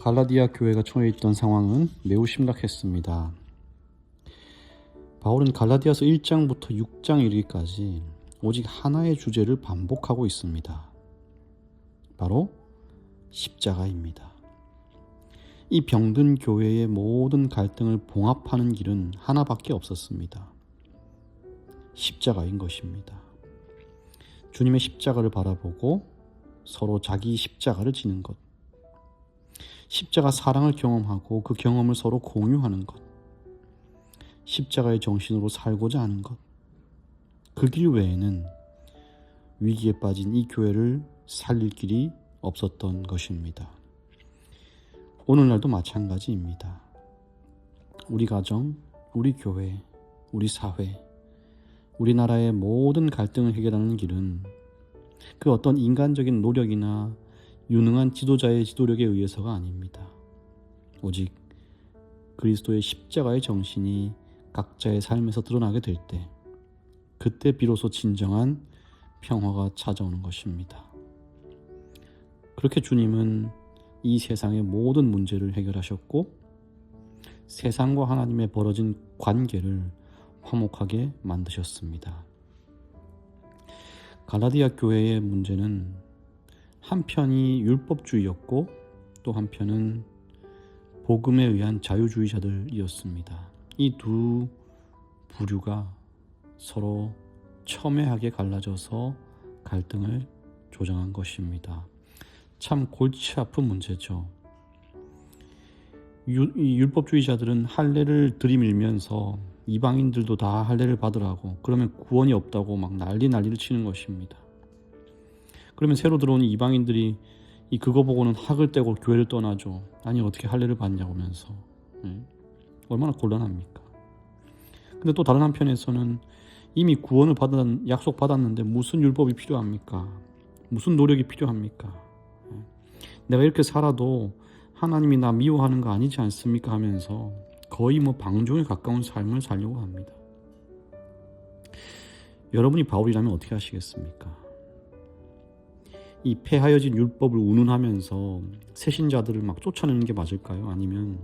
갈라디아 교회가 처해 있던 상황은 매우 심각했습니다. 바울은 갈라디아서 1장부터 6장 이르기까지 오직 하나의 주제를 반복하고 있습니다. 바로 십자가입니다. 이 병든 교회의 모든 갈등을 봉합하는 길은 하나밖에 없었습니다. 십자가인 것입니다. 주님의 십자가를 바라보고 서로 자기 십자가를 지는 것, 십자가 사랑을 경험하고 그 경험을 서로 공유하는 것, 십자가의 정신으로 살고자 하는 것, 그 길 외에는 위기에 빠진 이 교회를 살릴 길이 없었던 것입니다. 오늘날도 마찬가지입니다. 우리 가정, 우리 교회, 우리 사회, 우리나라의 모든 갈등을 해결하는 길은 그 어떤 인간적인 노력이나 유능한 지도자의 지도력에 의해서가 아닙니다. 오직 그리스도의 십자가의 정신이 각자의 삶에서 드러나게 될 때, 그때 비로소 진정한 평화가 찾아오는 것입니다. 그렇게 주님은 이 세상의 모든 문제를 해결하셨고, 세상과 하나님의 벌어진 관계를 화목하게 만드셨습니다. 갈라디아 교회의 문제는 한편이 율법주의였고 또 한편은 복음에 의한 자유주의자들이었습니다. 이 두 부류가 서로 첨예하게 갈라져서 갈등을 조장한 것입니다. 참 골치 아픈 문제죠. 율법주의자들은 할례를 들이밀면서 이방인들도 다 할례를 받으라고, 그러면 구원이 없다고 막 난리를 치는 것입니다. 그러면 새로 들어온 이방인들이 그거 보고는 학을 떼고 교회를 떠나죠. 아니 어떻게 할례를 받냐고 하면서. 얼마나 곤란합니까? 근데 또 다른 한편에서는 이미 구원을 약속받았는데 무슨 율법이 필요합니까? 무슨 노력이 필요합니까? 내가 이렇게 살아도 하나님이 나 미워하는 거 아니지 않습니까? 하면서 거의 방종에 가까운 삶을 살려고 합니다. 여러분이 바울이라면 어떻게 하시겠습니까? 이 폐하여진 율법을 운운하면서 새신자들을 막 쫓아내는 게 맞을까요? 아니면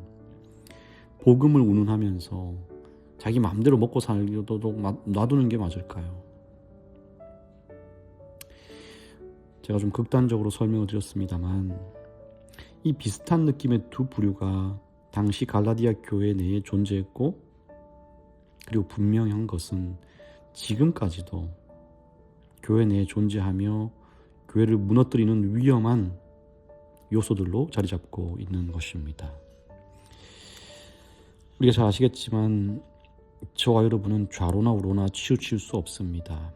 복음을 운운하면서 자기 마음대로 먹고 살려도 놔두는 게 맞을까요? 제가 좀 극단적으로 설명을 드렸습니다만, 이 비슷한 느낌의 두 부류가 당시 갈라디아 교회 내에 존재했고, 그리고 분명한 것은 지금까지도 교회 내에 존재하며 교회를 무너뜨리는 위험한 요소들로 자리 잡고 있는 것입니다. 우리가 잘 아시겠지만 저와 여러분은 좌로나 우로나 치우칠 수 없습니다.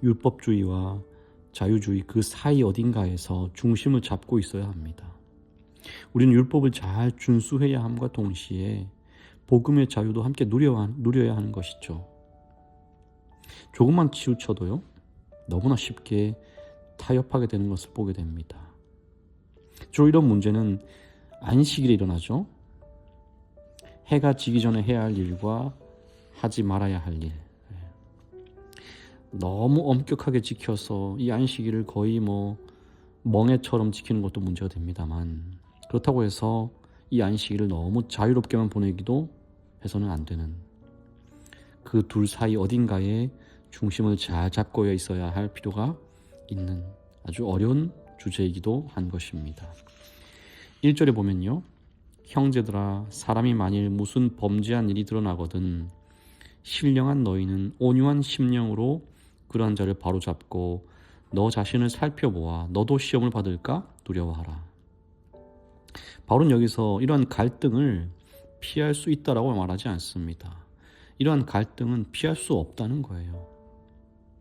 율법주의와 자유주의 그 사이 어딘가에서 중심을 잡고 있어야 합니다. 우리는 율법을 잘 준수해야 함과 동시에 복음의 자유도 함께 누려야 하는 것이죠. 조금만 치우쳐도요, 너무나 쉽게 타협하게 되는 것을 보게 됩니다. 주로 이런 문제는 안식일에 일어나죠. 해가 지기 전에 해야 할 일과 하지 말아야 할 일, 너무 엄격하게 지켜서 이 안식일을 거의 멍해처럼 지키는 것도 문제가 됩니다만, 그렇다고 해서 이 안식일을 너무 자유롭게만 보내기도 해서는 안 되는, 그 둘 사이 어딘가에 중심을 잘 잡고 있어야 할 필요가 있는 아주 어려운 주제이기도 한 것입니다. 1절에 보면요, 형제들아, 사람이 만일 무슨 범죄한 일이 드러나거든 신령한 너희는 온유한 심령으로 그러한 자를 바로잡고 너 자신을 살펴보아 너도 시험을 받을까 두려워하라. 바울은 여기서 이러한 갈등을 피할 수 있다라고 말하지 않습니다. 이러한 갈등은 피할 수 없다는 거예요.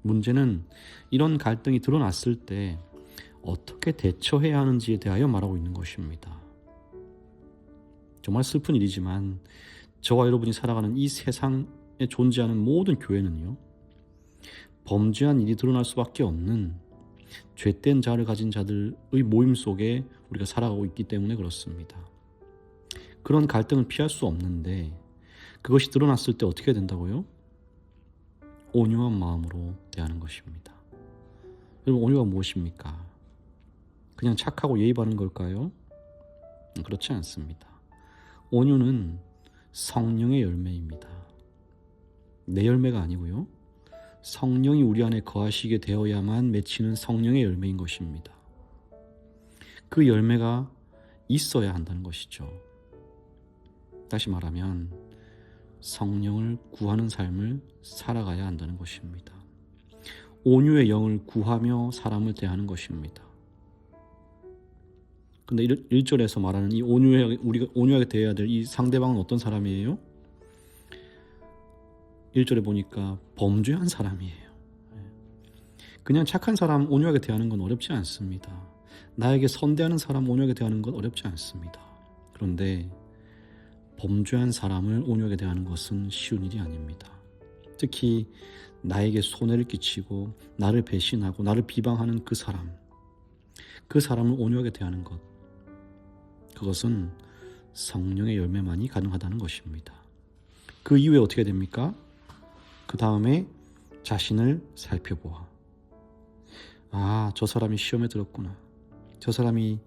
문제는 이런 갈등이 드러났을 때 어떻게 대처해야 하는지에 대하여 말하고 있는 것입니다. 정말 슬픈 일이지만 저와 여러분이 살아가는 이 세상에 존재하는 모든 교회는요, 범죄한 일이 드러날 수밖에 없는 죄된 자를 가진 자들의 모임 속에 우리가 살아가고 있기 때문에 그렇습니다. 그런 갈등을 피할 수 없는데 그것이 드러났을 때 어떻게 된다고요? 온유한 마음으로 대하는 것입니다. 여러분, 온유가 무엇입니까? 그냥 착하고 예의 바른 걸까요? 그렇지 않습니다. 온유는 성령의 열매입니다. 내 열매가 아니고요. 성령이 우리 안에 거하시게 되어야만 맺히는 성령의 열매인 것입니다. 그 열매가 있어야 한다는 것이죠. 다시 말하면 성령을 구하는 삶을 살아가야 한다는 것입니다. 온유의 영을 구하며 사람을 대하는 것입니다. 근데 1절에서 말하는 이 우리가 온유하게 대해야 될 이 상대방은 어떤 사람이에요? 1절에 보니까 범죄한 사람이에요. 그냥 착한 사람 온유하게 대하는 건 어렵지 않습니다. 나에게 선대하는 사람 온유하게 대하는 건 어렵지 않습니다. 그런데 범죄한 사람을 온유하게 대하는 것은 쉬운 일이 아닙니다. 특히 나에게 손해를 끼치고 나를 배신하고 나를 비방하는 그 사람을 온유하게 대하는 것, 그것은 성령의 열매만이 가능하다는 것입니다. 그 이후에 어떻게 됩니까? 그 다음에 자신을 살펴보아. 저 사람이 시험에 들었구나. 저 사람이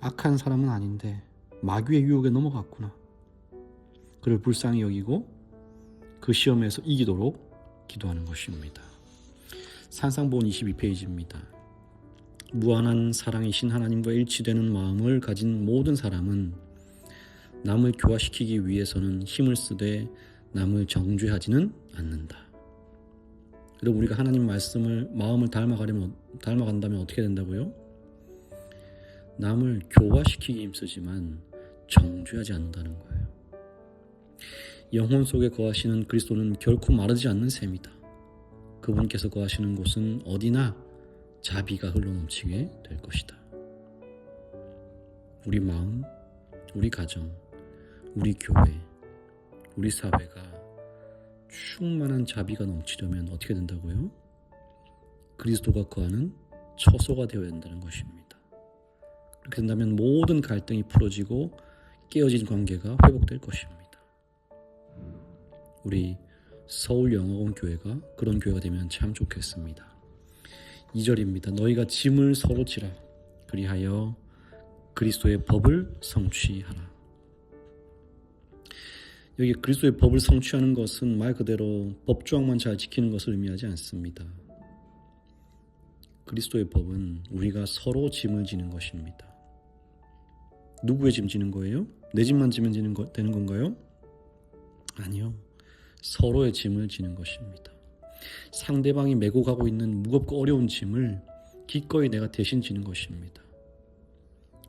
악한 사람은 아닌데 마귀의 유혹에 넘어갔구나. 그를 불쌍히 여기고 그 시험에서 이기도록 기도하는 것입니다. 산상보훈 22페이지입니다. 무한한 사랑이신 하나님과 일치되는 마음을 가진 모든 사람은 남을 교화시키기 위해서는 힘을 쓰되 남을 정죄하지는 않는다. 여러분, 우리가 하나님 말씀을 마음을 닮아간다면 어떻게 된다고요? 남을 교화시키기 힘쓰지만 정죄하지 않는다는 거예요. 영혼 속에 거하시는 그리스도는 결코 마르지 않는 셈이다. 그분께서 거하시는 곳은 어디나 자비가 흘러넘치게 될 것이다. 우리 마음, 우리 가정, 우리 교회, 우리 사회가 충만한 자비가 넘치려면 어떻게 된다고요? 그리스도가 거하는 처소가 되어야 된다는 것입니다. 그렇게 된다면 모든 갈등이 풀어지고 깨어진 관계가 회복될 것입니다. 우리 서울영어원 교회가 그런 교회가 되면 참 좋겠습니다. 2절입니다. 너희가 짐을 서로 지라. 그리하여 그리스도의 법을 성취하라. 여기 그리스도의 법을 성취하는 것은 말 그대로 법조항만 잘 지키는 것을 의미하지 않습니다. 그리스도의 법은 우리가 서로 짐을 지는 것입니다. 누구의 짐 지는 거예요? 내 짐만 지면 되는 건가요? 아니요. 서로의 짐을 지는 것입니다. 상대방이 메고 가고 있는 무겁고 어려운 짐을 기꺼이 내가 대신 지는 것입니다.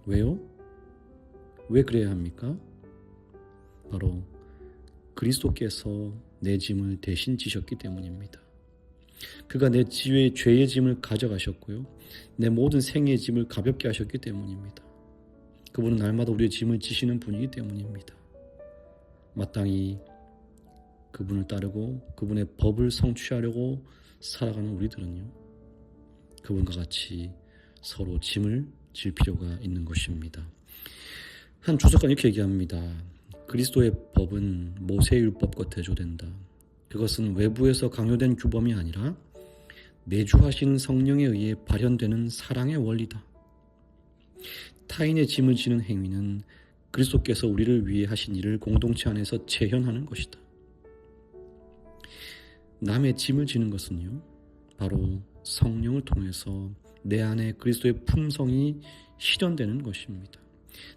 왜요? 왜 그래야 합니까? 바로 그리스도께서 내 짐을 대신 지셨기 때문입니다. 그가 내 죄의 짐을 가져가셨고요. 내 모든 생의 짐을 가볍게 하셨기 때문입니다. 그분은 날마다 우리의 짐을 지시는 분이기 때문입니다. 마땅히 그분을 따르고 그분의 법을 성취하려고 살아가는 우리들은요, 그분과 같이 서로 짐을 질 필요가 있는 것입니다. 한 주석가는 이렇게 얘기합니다. 그리스도의 법은 모세율법과 대조된다. 그것은 외부에서 강요된 규범이 아니라 내주하시는 성령에 의해 발현되는 사랑의 원리다. 타인의 짐을 지는 행위는 그리스도께서 우리를 위해 하신 일을 공동체 안에서 재현하는 것이다. 남의 짐을 지는 것은요, 바로 성령을 통해서 내 안에 그리스도의 품성이 실현되는 것입니다.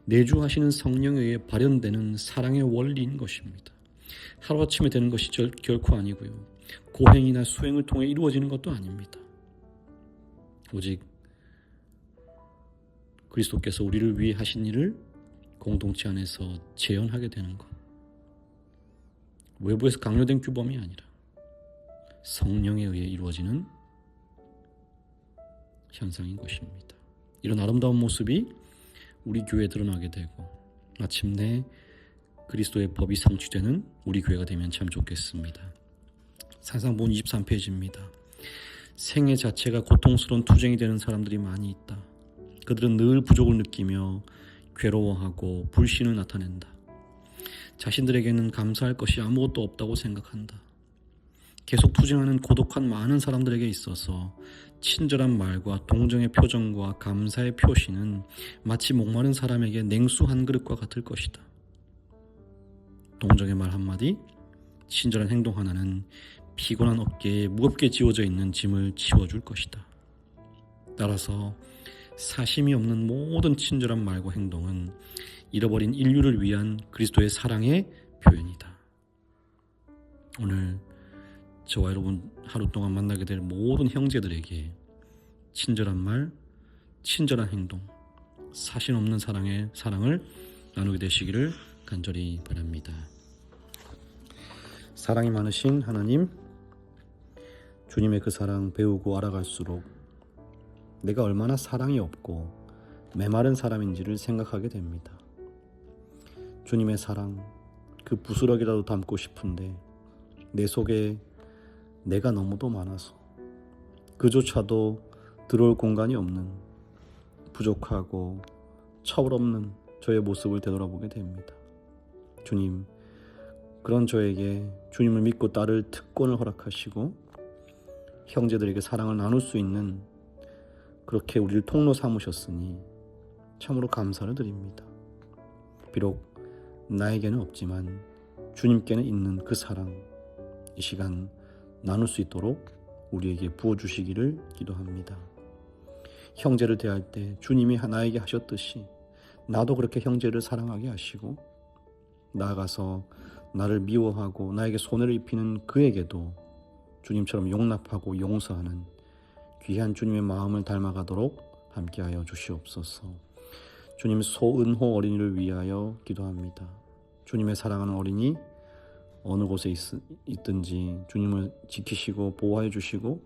내주하시는 성령에 의해 발현되는 사랑의 원리인 것입니다. 하루아침에 되는 것이 결코 아니고요, 고행이나 수행을 통해 이루어지는 것도 아닙니다. 오직 그리스도께서 우리를 위해 하신 일을 공동체 안에서 재현하게 되는 것, 외부에서 강요된 규범이 아니라 성령에 의해 이루어지는 현상인 것입니다. 이런 아름다운 모습이 우리 교회에 드러나게 되고 마침내 그리스도의 법이 성취되는 우리 교회가 되면 참 좋겠습니다. 산상보훈 23페이지입니다. 생애 자체가 고통스러운 투쟁이 되는 사람들이 많이 있다. 그들은 늘 부족을 느끼며 괴로워하고 불신을 나타낸다. 자신들에게는 감사할 것이 아무것도 없다고 생각한다. 계속 투쟁하는 고독한 많은 사람들에게 있어서 친절한 말과 동정의 표정과 감사의 표시는 마치 목마른 사람에게 냉수 한 그릇과 같을 것이다. 동정의 말 한마디, 친절한 행동 하나는 피곤한 어깨에 무겁게 지워져 있는 짐을 치워줄 것이다. 따라서 사심이 없는 모든 친절한 말과 행동은 잃어버린 인류를 위한 그리스도의 사랑의 표현이다. 오늘 저와 여러분 하루 동안 만나게 될 모든 형제들에게 친절한 말, 친절한 행동, 사심 없는 사랑을 나누게 되시기를 간절히 바랍니다. 사랑이 많으신 하나님, 주님의 그 사랑 배우고 알아갈수록 내가 얼마나 사랑이 없고 메마른 사람인지를 생각하게 됩니다. 주님의 사랑, 그 부스러기라도 담고 싶은데 내 속에 내가 너무도 많아서 그조차도 들어올 공간이 없는 부족하고 철없는 저의 모습을 되돌아보게 됩니다. 주님, 그런 저에게 주님을 믿고 따를 특권을 허락하시고 형제들에게 사랑을 나눌 수 있는 그렇게 우리를 통로 삼으셨으니 참으로 감사를 드립니다. 비록 나에게는 없지만 주님께는 있는 그 사랑, 이 시간 나눌 수 있도록 우리에게 부어주시기를 기도합니다. 형제를 대할 때 주님이 나에게 하셨듯이 나도 그렇게 형제를 사랑하게 하시고 나아가서 나를 미워하고 나에게 손해를 입히는 그에게도 주님처럼 용납하고 용서하는 귀한 주님의 마음을 닮아가도록 함께하여 주시옵소서. 주님 소은호 어린이를 위하여 기도합니다. 주님의 사랑하는 어린이 어느 곳에 있든지 주님을 지키시고 보호해 주시고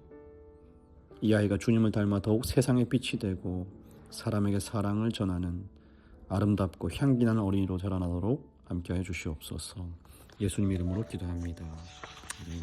이 아이가 주님을 닮아 더욱 세상의 빛이 되고 사람에게 사랑을 전하는 아름답고 향기나는 어린이로 자라나도록 함께해 주시옵소서. 예수님 이름으로 기도합니다. 아멘.